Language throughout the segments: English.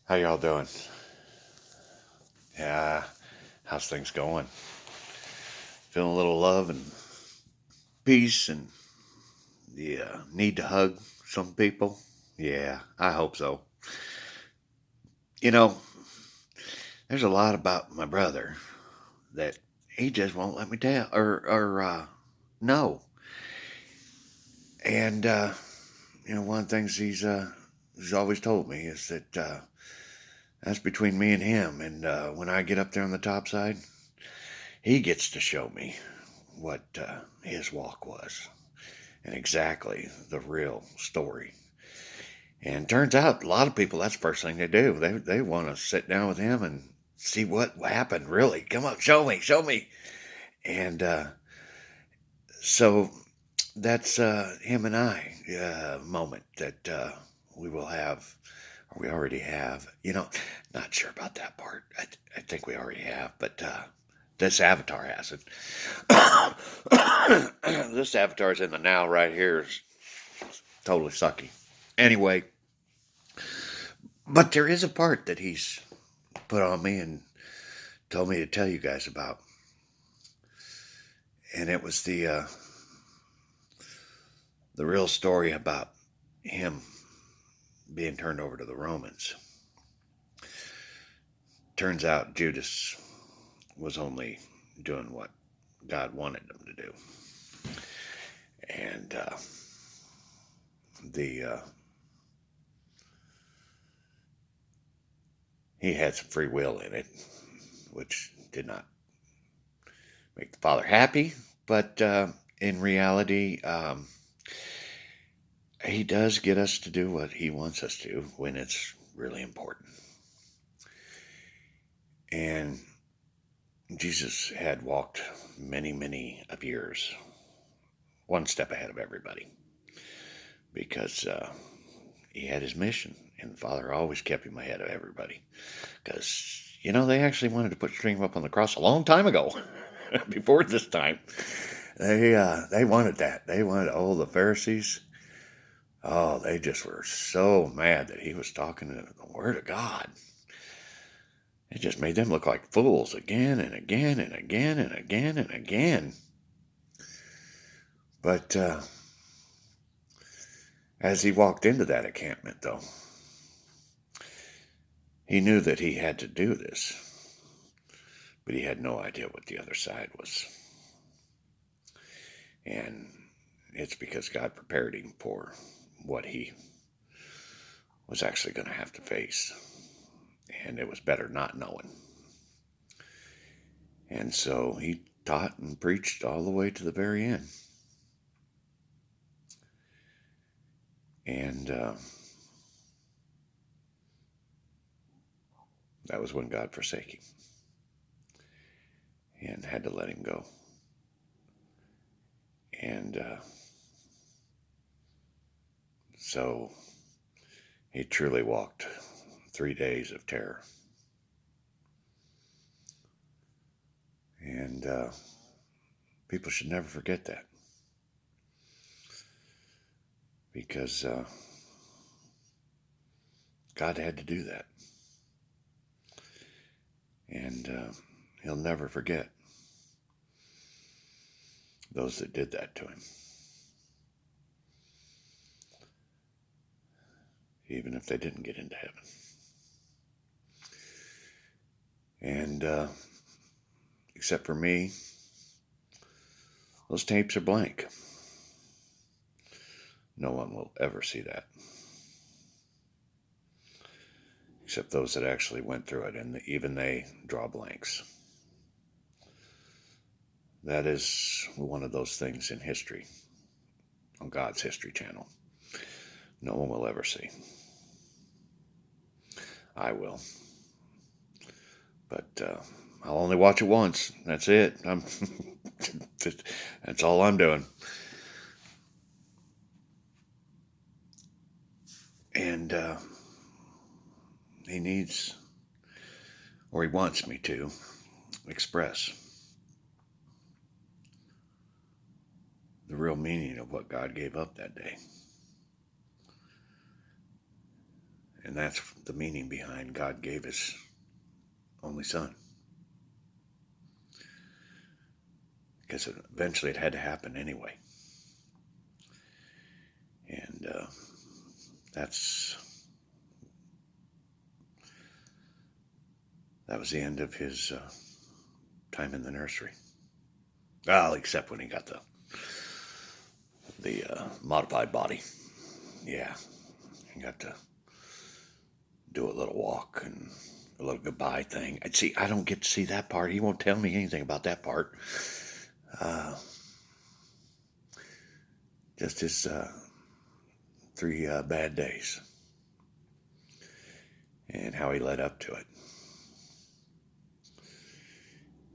How y'all doing? Yeah, how's things going? Feeling a little love and peace and the need to hug some people? Yeah, I hope so. You know, there's a lot about my brother that he just won't let me tell or know. And one of the things he's always told me is that that's between me and him. And when I get up there on the top side, he gets to show me what his walk was and exactly the real story. And turns out a lot of people, that's the first thing they do. They want to sit down with him and see what happened, really. Come on, show me. And so that's him and I moment that we will have, or we already have. Not sure about that part. I think we already have, but this avatar hasn't. This avatar's in the now right here is totally sucky. Anyway, but there is a part that he's put on me and told me to tell you guys about, and it was the real story about him being turned over to the Romans. Turns out Judas was only doing what God wanted him to do, and the he had some free will in it, which did not make the Father happy, but in reality, he does get us to do what he wants us to when it's really important. And Jesus had walked many, many of years, one step ahead of everybody, because he had his mission, and the Father always kept him ahead of everybody. Because, they actually wanted to put Stream up on the cross a long time ago, before this time. They wanted that. They wanted, the Pharisees. Oh, they just were so mad that he was talking the Word of God. It just made them look like fools again and again and again and again and again. But as he walked into that encampment, though, he knew that he had to do this, but he had no idea what the other side was. And it's because God prepared him for what he was actually going to have to face. And it was better not knowing. And so he taught and preached all the way to the very end. And that was when God forsake him and had to let him go. And so he truly walked 3 days of terror. And people should never forget that. Because God had to do that. And he'll never forget those that did that to him. Even if they didn't get into heaven. And except for me, those tapes are blank. No one will ever see that. Except those that actually went through it, and even they draw blanks. That is one of those things in history, on God's History Channel. No one will ever see. I will. But I'll only watch it once. That's it. That's all I'm doing. And he needs, or he wants me to, express the real meaning of what God gave up that day. And that's the meaning behind God gave his only son. Because eventually it had to happen anyway. And that was the end of his time in the nursery. Well, except when he got the modified body. Yeah, he got to do a little walk and a little goodbye thing. And see, I don't get to see that part. He won't tell me anything about that part. Just his 3 bad days and how he led up to it.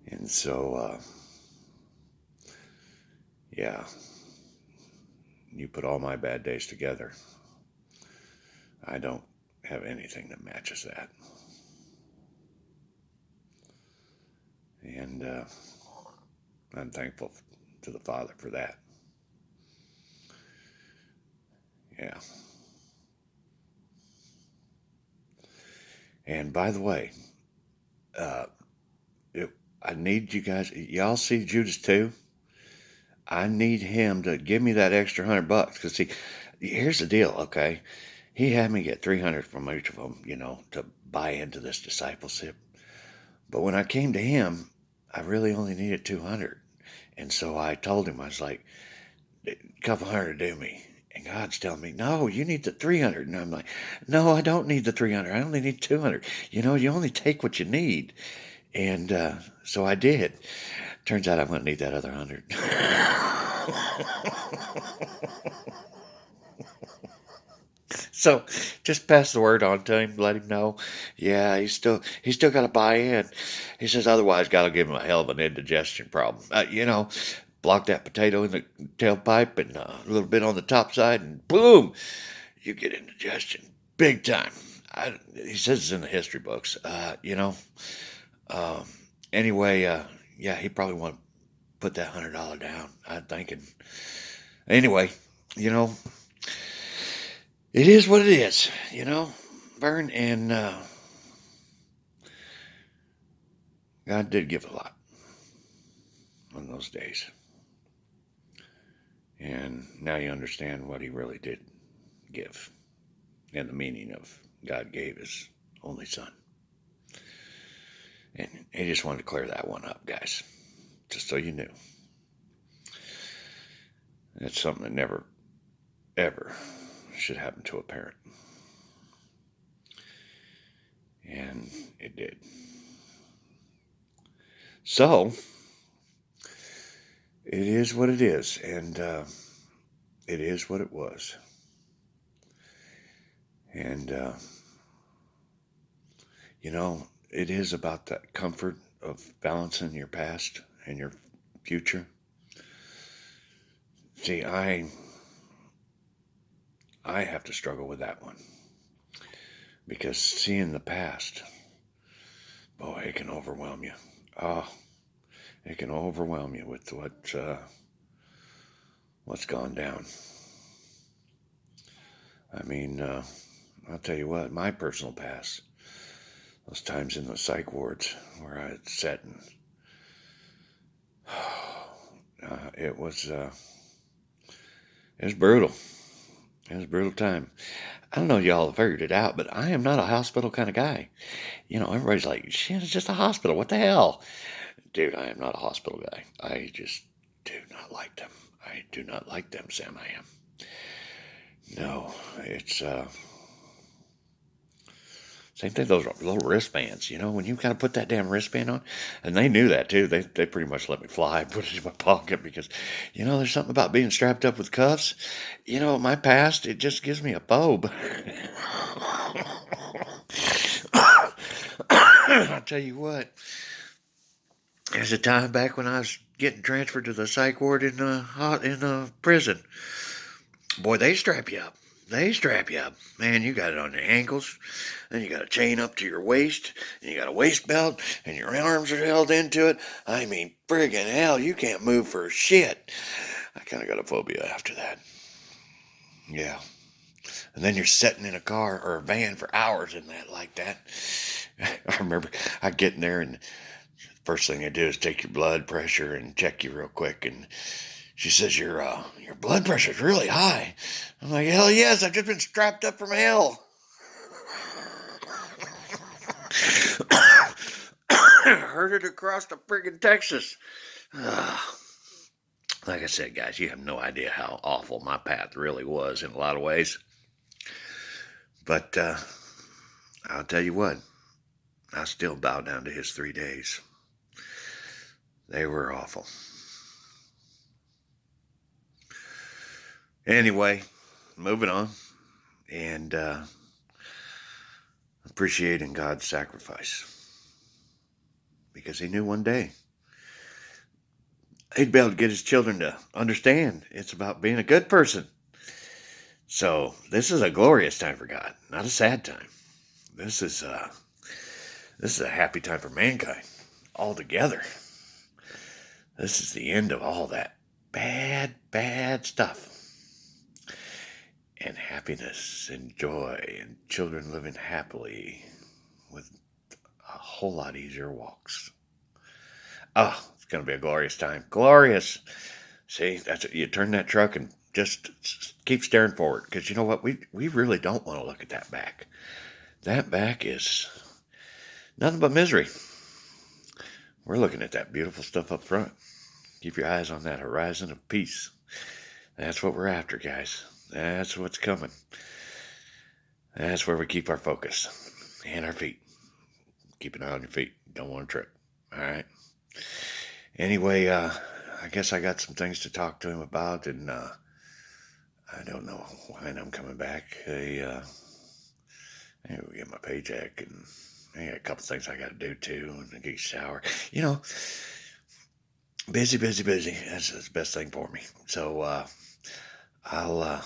And so, yeah, you put all my bad days together, I don't have anything that matches that. And I'm thankful to the Father for that. Yeah. And by the way, I need you guys, y'all see Judas 2? I need him to give me that extra $100. Because see, here's the deal, okay? He had me get 300 from each of them, to buy into this discipleship. But when I came to him, I really only needed 200. And so I told him, I was like, a couple hundred to do me. And God's telling me, no, you need the 300. And I'm like, no, I don't need the 300. I only need 200. You only take what you need. And so I did. Turns out I'm going to need that other 100. So just pass the word on to him, let him know. Yeah, he's still got to buy in. He says otherwise God will give him a hell of an indigestion problem. Block that potato in the tailpipe and a little bit on the top side, and boom, you get indigestion big time. He says it's in the history books. Anyway, yeah, he probably want to put that $100 down. I'm thinking. Anyway, it is what it is, Vern, and God did give a lot on those days. And now you understand what he really did give and the meaning of God gave his only son. And he just wanted to clear that one up, guys, just so you knew. It's something that never, ever should happen to a parent. And it did. So, it is what it is, and it is what it was. And, it is about that comfort of balancing your past and your future. See, I have to struggle with that one. Because seeing the past, boy, it can overwhelm you. Oh, it can overwhelm you with what's gone down. I mean, I'll tell you what, my personal past, those times in the psych wards where I had sat and it was brutal. It was a brutal time. I don't know if y'all have figured it out, but I am not a hospital kind of guy. Everybody's like, shit, it's just a hospital. What the hell? Dude, I am not a hospital guy. I just do not like them. I do not like them, Sam. I am. No, it's same thing. Those little wristbands, when you kind of put that damn wristband on, and they knew that too. They pretty much let me fly, put it in my pocket because, there's something about being strapped up with cuffs. My past, it just gives me a phobe. I'll tell you what. There's a time back when I was getting transferred to the psych ward in the prison. Boy, they strap you up. Man, you got it on your ankles, then you got a chain up to your waist, and you got a waist belt, and your arms are held into it. I mean, friggin' hell, you can't move for shit. I kind of got a phobia after that. Yeah. And then you're sitting in a car or a van for hours in that like that. I remember I get in there and first thing they do is take your blood pressure and check you real quick. And she says, your blood pressure's really high. I'm like, hell yes, I've just been strapped up from hell. Heard it across the friggin' Texas. Like I said, guys, you have no idea how awful my path really was in a lot of ways. But I'll tell you what, I still bow down to his 3 days. They were awful. Anyway, moving on. And appreciating God's sacrifice. Because he knew one day he'd be able to get his children to understand it's about being a good person. So this is a glorious time for God, not a sad time. This is a happy time for mankind altogether. This is the end of all that bad stuff. And happiness and joy and children living happily with a whole lot easier walks. Oh, it's going to be a glorious time. Glorious. See, that's it. You turn that truck and just keep staring forward. Because you know what? We really don't want to look at that back. That back is nothing but misery. We're looking at that beautiful stuff up front. Keep your eyes on that horizon of peace. That's what we're after, guys. That's what's coming. That's where we keep our focus. And our feet. Keep an eye on your feet. Don't want to trip. All right? Anyway, I guess I got some things to talk to him about, and I don't know when I'm coming back. I will get my paycheck, and I got a couple things I got to do too, and I get a shower. You know, busy. That's the best thing for me. So I'll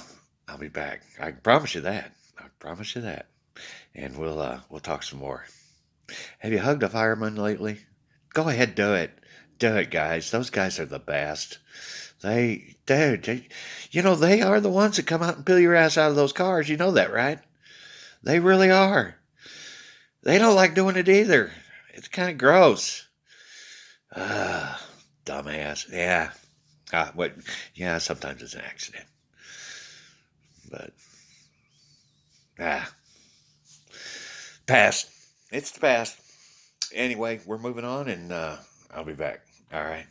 be back. I can promise you that. And we'll talk some more. Have you hugged a fireman lately? Go ahead, do it. Do it, guys. Those guys are the best. They are the ones that come out and peel your ass out of those cars. You know that, right? They really are. They don't like doing it either. It's kind of gross. Dumbass. Yeah. Yeah, sometimes it's an accident. But, past. It's the past. Anyway, we're moving on, and I'll be back. All right.